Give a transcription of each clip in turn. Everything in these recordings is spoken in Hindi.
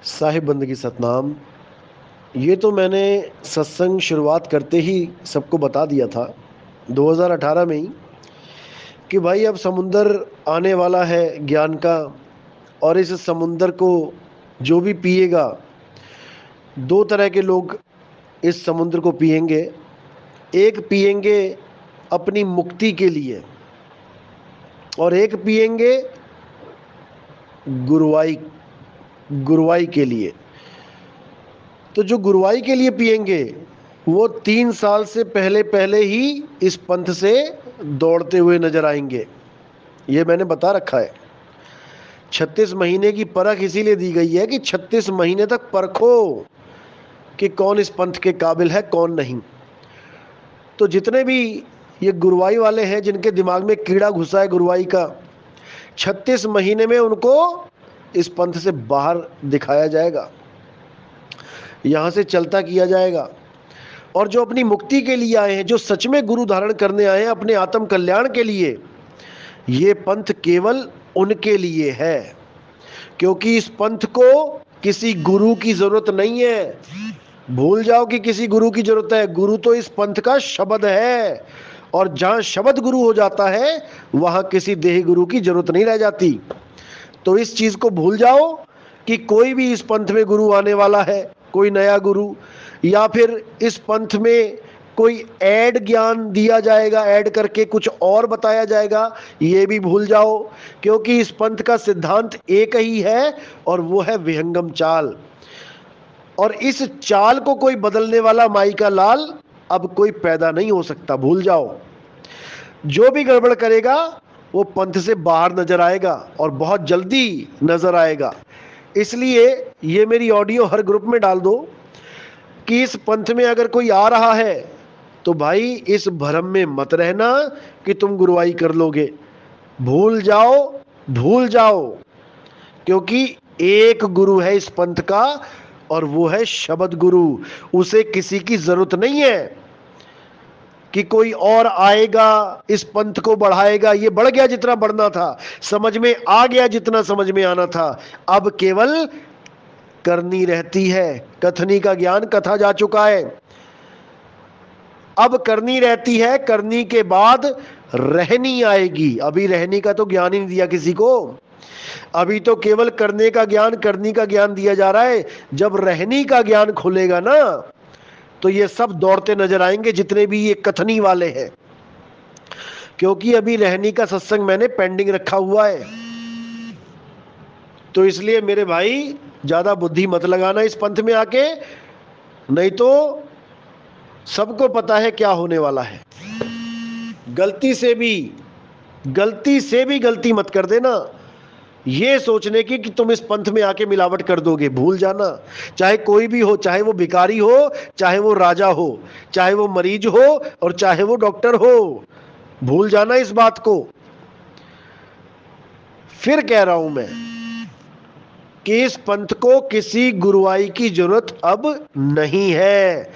साहिब बंदगी सतनाम। ये तो मैंने सत्संग शुरुआत करते ही सबको बता दिया था 2018 में ही कि भाई अब समुंदर आने वाला है ज्ञान का। और इस समुंदर को जो भी पिएगा, दो तरह के लोग इस समुद्र को पिएंगे। एक पिएंगे अपनी मुक्ति के लिए और एक पिएंगे गुरुवाई गुरुवाई के लिए। तो जो गुरुवाई के लिए पिएंगे वो 3 साल से पहले पहले ही इस पंथ से दौड़ते हुए नजर आएंगे। ये मैंने बता रखा है। 36 महीने की परख इसीलिए दी गई है कि 36 महीने तक परखो कि कौन इस पंथ के काबिल है कौन नहीं। तो जितने भी ये गुरुवाई वाले हैं जिनके दिमाग में कीड़ा घुसा है गुरुवाई का, 36 महीने में उनको इस पंथ से बाहर दिखाया जाएगा, यहां से चलता किया जाएगा। और जो अपनी मुक्ति के लिए आए हैं, जो सच में गुरु धारण करने आए हैं अपने आत्म कल्याण के लिए, ये पंथ केवल उनके लिए है। क्योंकि इस पंथ को किसी गुरु की जरूरत नहीं है। भूल जाओ कि किसी गुरु की जरूरत है। गुरु तो इस पंथ का शब्द है। और जहां शब्द गुरु हो जाता है वहां किसी देही गुरु की जरूरत नहीं रह जाती। तो इस चीज को भूल जाओ कि कोई भी इस पंथ में गुरु आने वाला है, कोई नया गुरु, या फिर इस पंथ में कोई ऐड ज्ञान दिया जाएगा, ऐड करके कुछ और बताया जाएगा, ये भी भूल जाओ। क्योंकि इस पंथ का सिद्धांत एक ही है और वो है विहंगम चाल। और इस चाल को कोई बदलने वाला माई का लाल अब कोई पैदा नहीं हो सकता। भूल जाओ। जो भी गड़बड़ करेगा वो पंथ से बाहर नजर आएगा और बहुत जल्दी नजर आएगा। इसलिए ये मेरी ऑडियो हर ग्रुप में डाल दो कि इस पंथ में अगर कोई आ रहा है तो भाई इस भ्रम में मत रहना कि तुम गुरुवाई कर लोगे। भूल जाओ, भूल जाओ। क्योंकि एक गुरु है इस पंथ का और वो है शब्द गुरु। उसे किसी की जरूरत नहीं है कि कोई और आएगा इस पंथ को बढ़ाएगा। ये बढ़ गया जितना बढ़ना था, समझ में आ गया जितना समझ में आना था। अब केवल करनी रहती है। कथनी का ज्ञान कथा जा चुका है। अब करनी रहती है, करनी के बाद रहनी आएगी। अभी रहनी का तो ज्ञान ही नहीं दिया किसी को। अभी तो केवल करने का ज्ञान, करनी का ज्ञान दिया जा रहा है। जब रहनी का ज्ञान खुलेगा ना तो ये सब दौड़ते नजर आएंगे जितने भी ये कथनी वाले हैं। क्योंकि अभी रहनी का सत्संग मैंने पेंडिंग रखा हुआ है। तो इसलिए मेरे भाई ज्यादा बुद्धि मत लगाना इस पंथ में आके, नहीं तो सबको पता है क्या होने वाला है। गलती से भी गलती मत कर देना ये सोचने की कि तुम इस पंथ में आके मिलावट कर दोगे। भूल जाना। चाहे कोई भी हो, चाहे वो भिखारी हो, चाहे वो राजा हो, चाहे वो मरीज हो और चाहे वो डॉक्टर हो, भूल जाना इस बात को। फिर कह रहा हूं मैं कि इस पंथ को किसी गुरुवाई की जरूरत अब नहीं है।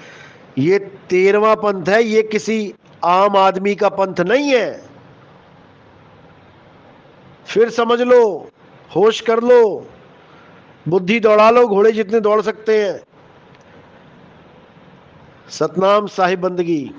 ये 13वां पंथ है, ये किसी आम आदमी का पंथ नहीं है। फिर समझ लो, होश कर लो, बुद्धि दौड़ा लो, घोड़े जितने दौड़ सकते हैं। सतनाम साहिब बंदगी।